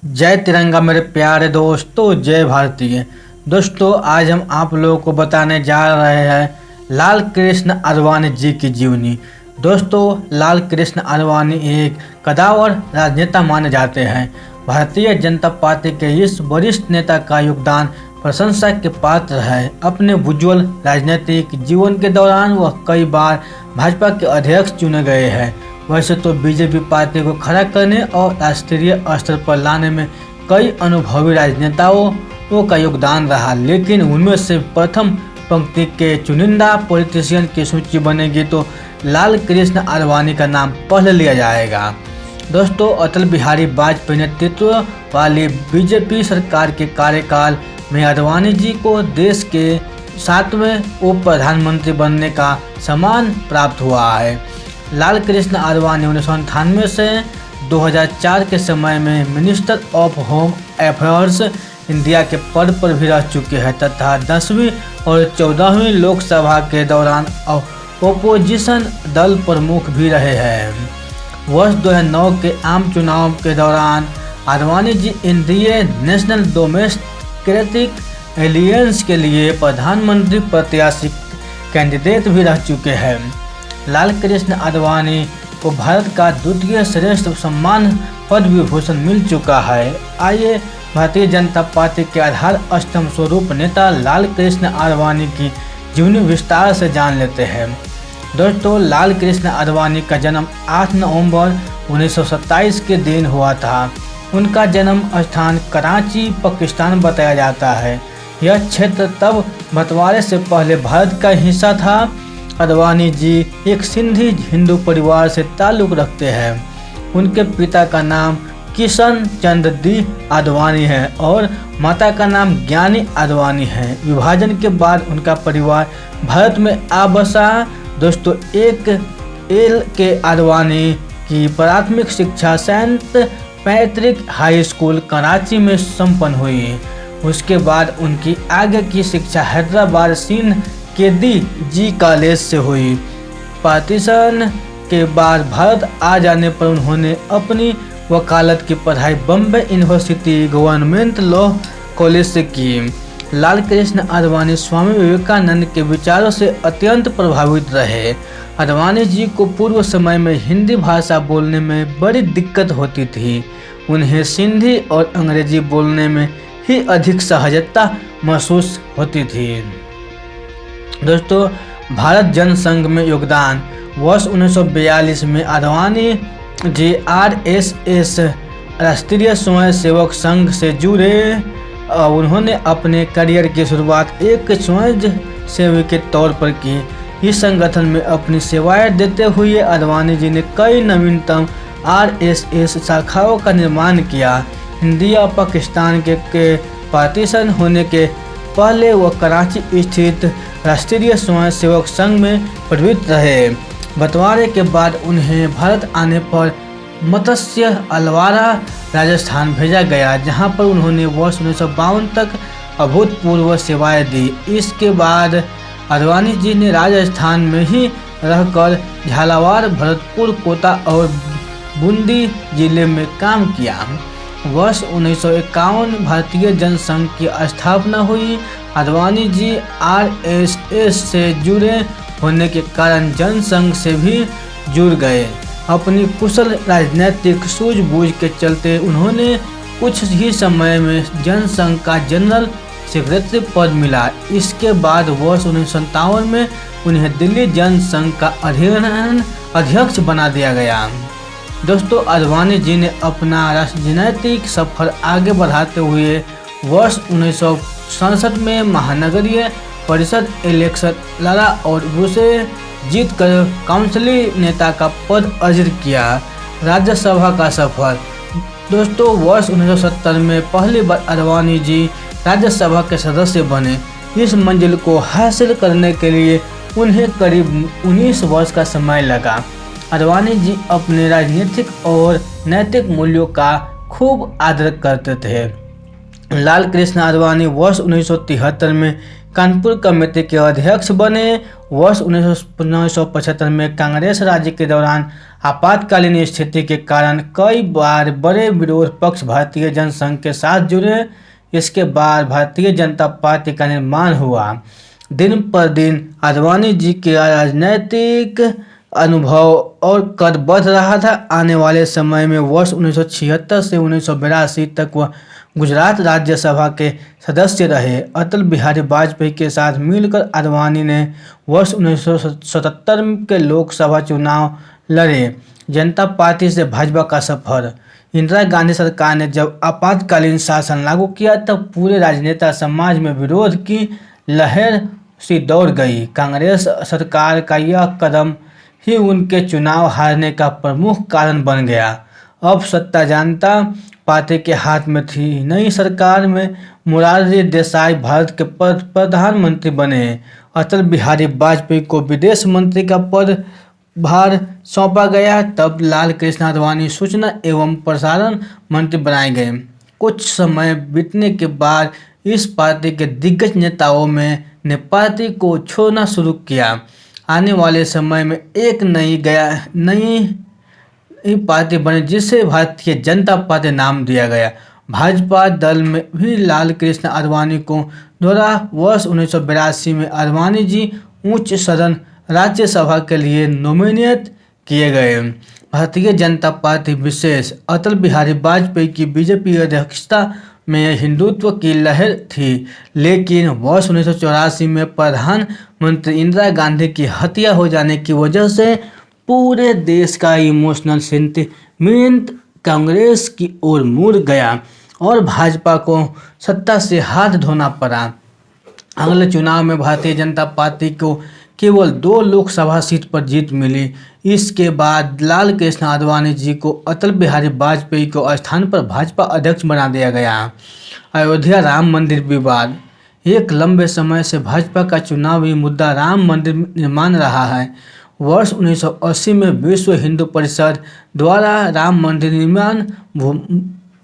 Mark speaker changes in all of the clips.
Speaker 1: जय तिरंगा मेरे प्यारे दोस्तों, जय भारतीय। दोस्तों, आज हम आप लोगों को बताने जा रहे हैं लाल कृष्ण आडवाणी जी की जीवनी। दोस्तों, लाल कृष्ण आडवाणी एक कद्दावर राजनेता माने जाते हैं। भारतीय जनता पार्टी के इस वरिष्ठ नेता का योगदान प्रशंसा के पात्र है। अपने उज्ज्वल राजनीतिक जीवन के दौरान वह कई बार भाजपा के अध्यक्ष चुने गए हैं। वैसे तो बीजेपी पार्टी को खड़ा करने और राष्ट्रीय स्तर पर लाने में कई अनुभवी राजनेताओं का योगदान रहा, लेकिन उनमें से प्रथम पंक्ति के चुनिंदा पॉलिटिशियन की सूची बनेगी तो लाल कृष्ण आडवाणी का नाम पहले लिया जाएगा। दोस्तों, अटल बिहारी वाजपेयी नेतृत्व वाली बीजेपी सरकार के कार्यकाल में आडवाणी जी को देश के 7वें उप प्रधानमंत्री बनने का सम्मान प्राप्त हुआ है। लाल कृष्ण आडवाणी 1998 से 2004 के समय में minister of home affairs India के पद पर भी रह चुके हैं तथा 10वीं और 14वीं लोकसभा के दौरान ओपोजिशन दल प्रमुख भी रहे हैं। वर्ष 2009 के आम चुनाव के दौरान Advani ji NDA national democratic Allianz के लिए प्रधानमंत्री प्रत्याशी कैंडिडेट भी रह चुके हैं। लाल कृष्ण आडवाणी को भारत का द्वितीय श्रेष्ठ सम्मान पद्म विभूषण मिल चुका है। आइए भारतीय जनता पार्टी के आधार स्तंभ स्वरूप नेता लाल कृष्ण आडवाणी की जीवनी विस्तार से जान लेते हैं। दोस्तों, लाल कृष्ण आडवाणी का जन्म 8 नवंबर 1927 के दिन हुआ था। उनका जन्म स्थान कराची, पाकिस्तान बताया जाता है। यह क्षेत्र तब बंटवारे से पहले भारत का हिस्सा था। आडवाणी जी एक सिंधी हिंदू परिवार से ताल्लुक़ रखते हैं। उनके पिता का नाम किशन चंद्र दी आडवाणी है और माता का नाम ज्ञानी आडवाणी है। विभाजन के बाद उनका परिवार भारत में आ बसा। दोस्तों, एक एल के आडवाणी की प्राथमिक शिक्षा Saint Patrick high school Karachi में संपन्न हुई। उसके बाद उनकी आगे की शिक्षा हैदराबाद सिंध के जी कॉलेज से हुई। पार्टीशन के बाद भारत आ जाने पर उन्होंने अपनी वकालत की पढ़ाई Bombay university government law college से की। लाल कृष्ण आडवाणी स्वामी विवेकानंद के विचारों से अत्यंत प्रभावित रहे। आडवाणी जी को पूर्व समय में हिंदी भाषा बोलने में बड़ी दिक्कत होती थी। उन्हें सिंधी और अंग्रेजी बोलने में ही अधिक सहजता महसूस होती थी। दोस्तों, भारत जनसंघ में योगदान। वर्ष 1942 में आडवाणी जी आरएसएस राष्ट्रीय स्वयंसेवक संघ से जुड़े। उन्होंने अपने करियर की शुरुआत एक स्वयंसेवी के तौर पर की। इस संगठन में अपनी सेवाएं देते हुए आडवाणी जी ने कई नवीनतम आरएसएस शाखाओं का निर्माण किया। इंडिया पाकिस्तान के पार्टीशन होने के पहले वह कराची स्थित राष्ट्रीय स्वयंसेवक संघ में प्रवृत्त रहे। बंटवारे के बाद उन्हें भारत आने पर मत्स्य अलवारा राजस्थान भेजा गया, जहां पर उन्होंने वर्ष 1952 तक अभूतपूर्व सेवाएं दी। इसके बाद आडवाणी जी ने राजस्थान में ही रहकर झालावाड़, भरतपुर, कोटा और बूंदी जिले में काम किया। वर्ष 1951 भारतीय जनसंघ की स्थापना हुई। आडवाणी जी आरएसएस से जुड़े होने के कारण जनसंघ से भी जुड़ गए। अपनी कुशल राजनीतिक सूझबूझ के चलते उन्होंने कुछ ही समय में जनसंघ का जनरल सेक्रेटरी पद मिला। इसके बाद वर्ष 1957 में उन्हें दिल्ली जनसंघ का अध्यक्ष बना दिया गया। दोस्तों, आडवाणी जी ने अपना राजनीतिक सफर आगे बढ़ाते हुए वर्ष 1967 में महानगरीय परिषद इलेक्शन लड़ा और उसे जीतकर काउंसिल नेता का पद अर्जित किया। राज्यसभा का सफर। दोस्तों, वर्ष 1970 में पहली बार आडवाणी जी राज्यसभा के सदस्य बने। इस मंजिल को हासिल करने के लिए उन्हें करीब 19 वर्ष का समय लगा। आडवाणी जी अपने राजनीतिक और नैतिक मूल्यों का खूब आदर करते थे। लाल कृष्ण आडवाणी वर्ष 1973 में कानपुर कमेटी के अध्यक्ष बने। वर्ष 1975 में कांग्रेस राज्य के दौरान आपातकालीन स्थिति के कारण कई बार बड़े विरोध पक्ष भारतीय जनसंघ के साथ जुड़े। इसके बाद भारतीय जनता पार्टी का निर्माण हुआ। दिन पर दिन आडवाणी जी के राजनीतिक अनुभव और कद बढ़ रहा था। आने वाले समय में वर्ष 1976 से 1982 तक वह गुजरात राज्यसभा के सदस्य रहे। अटल बिहारी वाजपेयी के साथ मिलकर आडवाणी ने वर्ष 1977 के लोकसभा चुनाव लड़े। जनता पार्टी से भाजपा का सफर। इंदिरा गांधी सरकार ने जब आपातकालीन शासन लागू किया तब पूरे राजनेता समाज में विरोध की लहर सी दौड़ गई। कांग्रेस सरकार का यह कदम ही उनके चुनाव हारने का प्रमुख कारण बन गया। अब सत्ता जनता पार्टी के हाथ में थी। नई सरकार में मोरारजी देसाई भारत के प्रधानमंत्री बने। अटल बिहारी वाजपेयी को विदेश मंत्री का पदभार सौंपा गया। तब लाल कृष्ण आडवाणी सूचना एवं प्रसारण मंत्री बनाए गए। कुछ समय बीतने के बाद इस पार्टी के दिग्गज नेताओं ने पार्टी को छोड़ना शुरू किया। आने वाले समय में एक नई पार्टी बनी जिसे भारतीय जनता पार्टी नाम दिया गया। भाजपा दल में भी लाल कृष्ण आडवाणी को द्वारा वर्ष 1982 में आडवाणी जी उच्च सदन राज्यसभा के लिए नॉमिनेट किए गए। भारतीय जनता पार्टी विशेष अटल बिहारी वाजपेयी की बीजेपी अध्यक्षता में हिंदुत्व की लहर थी, लेकिन वर्ष 1984 में प्रधानमंत्री इंदिरा गांधी की हत्या हो जाने की वजह से पूरे देश का इमोशनल सेंटिमेंट कांग्रेस की ओर मुड़ गया और भाजपा को सत्ता से हाथ धोना पड़ा। अगले चुनाव में भारतीय जनता पार्टी को केवल 2 लोकसभा सीट पर जीत मिली। इसके बाद लाल कृष्ण आडवाणी जी को अटल बिहारी वाजपेयी को स्थान पर भाजपा अध्यक्ष बना दिया गया। अयोध्या राम मंदिर विवाद। एक लंबे समय से भाजपा का चुनावी मुद्दा राम मंदिर निर्माण रहा है। वर्ष 1980 में विश्व हिंदू परिषद द्वारा राम मंदिर निर्माण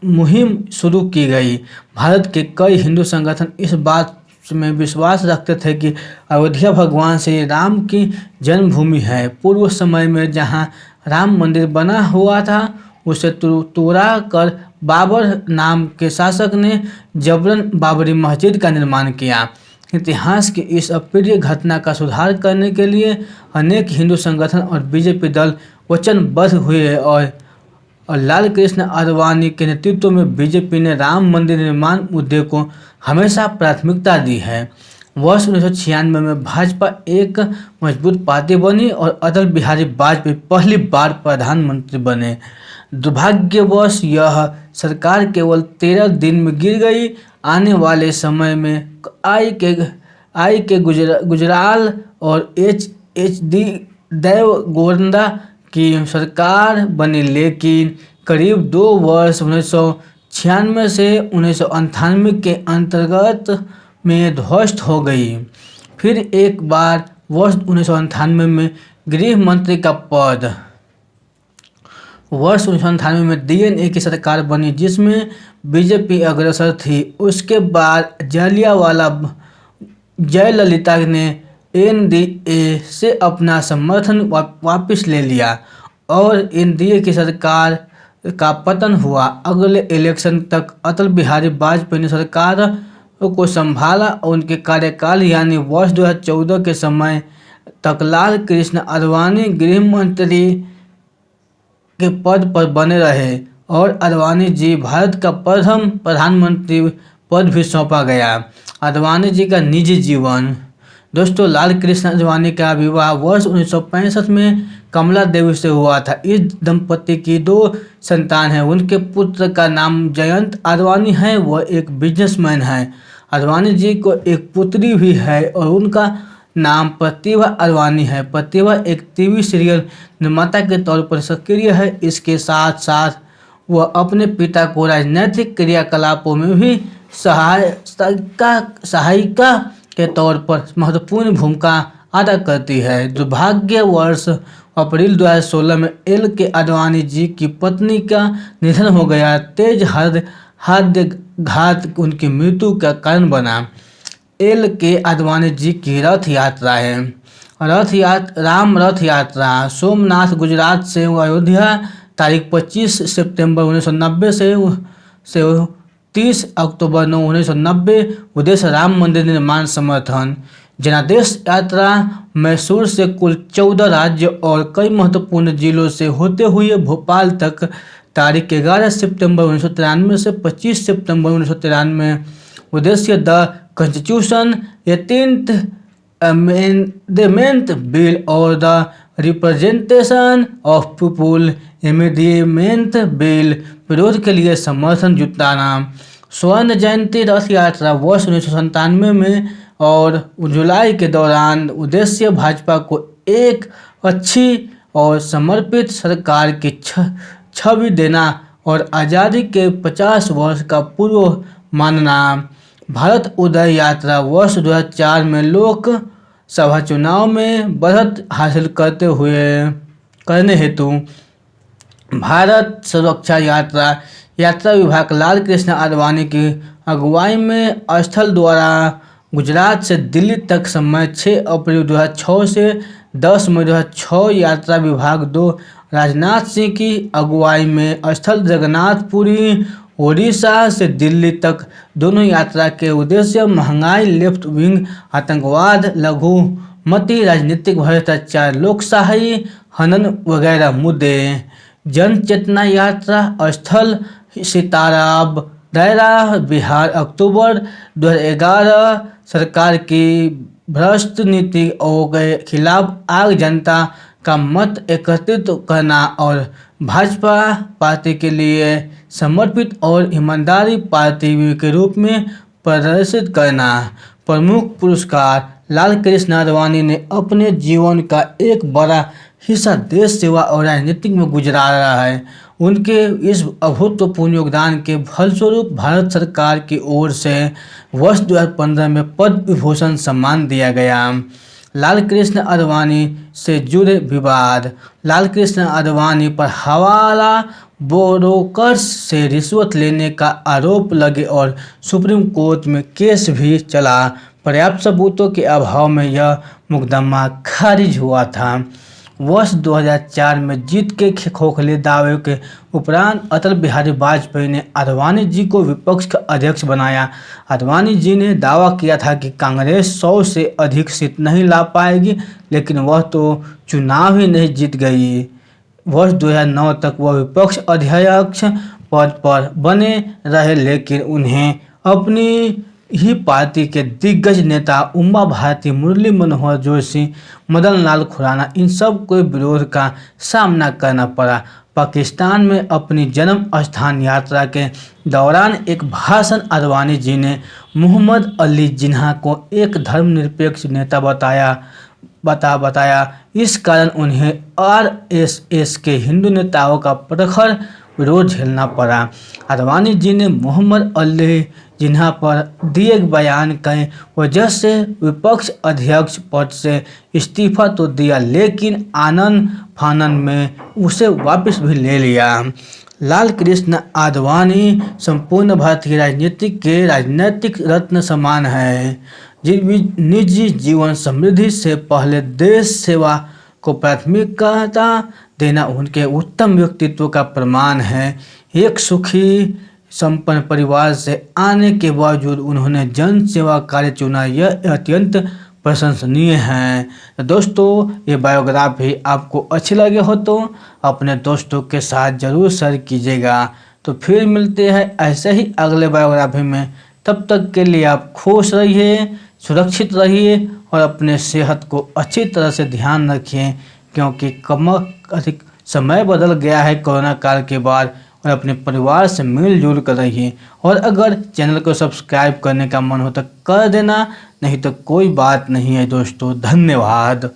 Speaker 1: मुहिम शुरू की गई। भारत के कई हिंदू संगठन इस बात में विश्वास रखते थे कि अयोध्या भगवान श्री राम की जन्मभूमि है। पूर्व समय में जहां राम मंदिर बना हुआ था उसे तोड़ा कर बाबर नाम के शासक ने जबरन बाबरी मस्जिद का निर्माण किया। इतिहास की इस अप्रिय घटना का सुधार करने के लिए अनेक हिंदू संगठन और बीजेपी दल वचनबद्ध हुए और लाल कृष्ण आडवाणी के नेतृत्व में बीजेपी ने राम मंदिर निर्माण मुद्दे को हमेशा प्राथमिकता दी है। वर्ष 1996 में भाजपा एक मजबूत पार्टी बनी और अटल बिहारी वाजपेयी पहली बार प्रधानमंत्री बने। दुर्भाग्यवश यह सरकार केवल 13 दिन में गिर गई। आने वाले समय में आई के गुजराल और एच.डी. देवेगौड़ा की सरकार बनी, लेकिन करीब 2 वर्ष 1996 से 1998 के अंतर्गत में ध्वस्त हो गई। फिर एक बार वर्ष 1998 में गृह मंत्री का पद। वर्ष 1998 में डीएनए की सरकार बनी जिसमें बीजेपी अग्रसर थी। उसके बाद जयललिता ने एनडीए से अपना समर्थन वापस ले लिया और एनडीए की सरकार का पतन हुआ। अगले इलेक्शन तक अटल बिहारी वाजपेयी ने सरकार को संभाला और उनके कार्यकाल यानी वर्ष 2014 के समय तक लाल कृष्ण आडवाणी गृह मंत्री के पद पर बने रहे और आडवाणी जी भारत का प्रथम प्रधानमंत्री पद भी सौंपा गया। आडवाणी जी का निजी जीवन। दोस्तों, लाल कृष्ण आडवाणी का विवाह वर्ष 1965 में कमला देवी से हुआ था। इस दंपति की 2 संतान हैं। उनके पुत्र का नाम जयंत आडवाणी है, वह एक बिजनेसमैन है। आडवाणी जी को एक पुत्री भी है और उनका नाम प्रतिभा आडवाणी है। प्रतिभा एक टीवी सीरियल निर्माता के तौर पर सक्रिय है। इसके साथ साथ वह अपने पिता को राजनीतिक क्रियाकलापों में भी सहायिका के तौर पर महत्वपूर्ण भूमिका अदा करती है। दुर्भाग्यवश अप्रैल 2016 में एल के आडवाणी जी की पत्नी का निधन हो गया। तेज हृदय घात उनकी मृत्यु का कारण बना। एल के आडवाणी जी की रथ यात्रा है। राम रथ यात्रा सोमनाथ गुजरात से अयोध्या तारीख 25 सितंबर 1990 से 30 अक्टूबर 1990। उद्देश्य राम मंदिर निर्माण समर्थन। जनादेश यात्रा मैसूर से कुल 14 राज्य और कई महत्वपूर्ण जिलों से होते हुए भोपाल तक तारीख 11 सितंबर 1993 से 25 सितंबर 1993। उद्देश्य the constitution 18th amendment bill और the representation of people amendment bill. विरोध के लिए समर्थन जुटाना। स्वर्ण जयंती रथ यात्रा वर्ष 1997 में और जुलाई के दौरान। उद्देश्य भाजपा को एक अच्छी और समर्पित सरकार की छवि देना और आज़ादी के 50 वर्ष का पूर्व मानना। भारत उदय यात्रा वर्ष 2004 में लोकसभा चुनाव में बढ़त हासिल करने हेतु। भारत सुरक्षा यात्रा विभाग लाल कृष्ण आडवाणी की अगुवाई में स्थल द्वारा गुजरात से दिल्ली तक समय 6 अप्रैल 2006 से 10 मई 2006। यात्रा विभाग 2 राजनाथ सिंह की अगुवाई में स्थल जगन्नाथपुरी ओडिशा से दिल्ली तक। दोनों यात्रा के उद्देश्य महंगाई, लेफ्ट विंग आतंकवाद, लघुमती राजनीतिक भ्रष्टाचार, लोकशाही हनन वगैरह मुद्दे। जन चेतना यात्रा स्थल सीताराम दायरा बिहार अक्टूबर 2011। सरकार की भ्रष्ट नीति के खिलाफ आग जनता का मत एकत्रित करना और भाजपा पार्टी के लिए समर्पित और ईमानदारी पार्टी के रूप में प्रदर्शित करना। प्रमुख पुरस्कार लाल कृष्ण आडवाणी ने अपने जीवन का एक बड़ा हिस्सा देश सेवा और राजनीति में गुजारा है। उनके इस अभूतपूर्व योगदान के फलस्वरूप भारत सरकार की ओर से वर्ष 2015 में पद्म विभूषण सम्मान दिया गया। लाल कृष्ण आडवाणी से जुड़े विवाद। लाल कृष्ण आडवाणी पर हवाला ब्रोकर्स से रिश्वत लेने का आरोप लगे और सुप्रीम कोर्ट में केस भी चला। पर्याप्त सबूतों के अभाव में यह मुकदमा खारिज हुआ था। वर्ष 2004 में जीत के खोखले दावे के उपरांत अटल बिहारी वाजपेयी ने आडवाणी जी को विपक्ष का अध्यक्ष बनाया। आडवाणी जी ने दावा किया था कि कांग्रेस 100 से अधिक सीट नहीं ला पाएगी, लेकिन वह तो चुनाव ही नहीं जीत गई। वर्ष 2009 तक वह विपक्ष अध्यक्ष पद पर बने रहे, लेकिन उन्हें अपनी ही पार्टी के दिग्गज नेता उमा भारती, मुरली मनोहर जोशी, मदन लाल खुराना इन सब को विरोध का सामना करना पड़ा। पाकिस्तान में अपनी जन्म स्थान यात्रा के दौरान एक भाषण आडवाणी जी ने मोहम्मद अली जिन्ना को एक धर्मनिरपेक्ष नेता बताया। इस कारण उन्हें आरएसएस के हिंदू नेताओं का प्रखर विरोध झेलना पड़ा। आडवाणी जी ने मोहम्मद अली जिन्ना पर दिए बयान के वजह से विपक्ष अध्यक्ष पद से इस्तीफा तो दिया, लेकिन आनन फानन में उसे वापस भी ले लिया। लाल कृष्ण आडवाणी संपूर्ण भारतीय राजनीति के राजनीतिक रत्न समान है। निजी जीवन समृद्धि से पहले देश सेवा को प्राथमिकता देना उनके उत्तम व्यक्तित्व का प्रमाण है। एक सुखी संपन्न परिवार से आने के बावजूद उन्होंने जन सेवा कार्य चुना, यह अत्यंत प्रशंसनीय है। तो दोस्तों, ये बायोग्राफी आपको अच्छी लगे हो तो अपने दोस्तों के साथ ज़रूर शेयर कीजिएगा। तो फिर मिलते हैं ऐसे ही अगले बायोग्राफी में। तब तक के लिए आप खुश रहिए, सुरक्षित रहिए और अपने सेहत को अच्छी तरह से ध्यान रखिए, क्योंकि अधिक समय बदल गया है कोरोना काल के बाद। और अपने परिवार से मिलजुल कर रहिए। और अगर चैनल को सब्सक्राइब करने का मन हो तो कर देना, नहीं तो कोई बात नहीं है दोस्तों। धन्यवाद।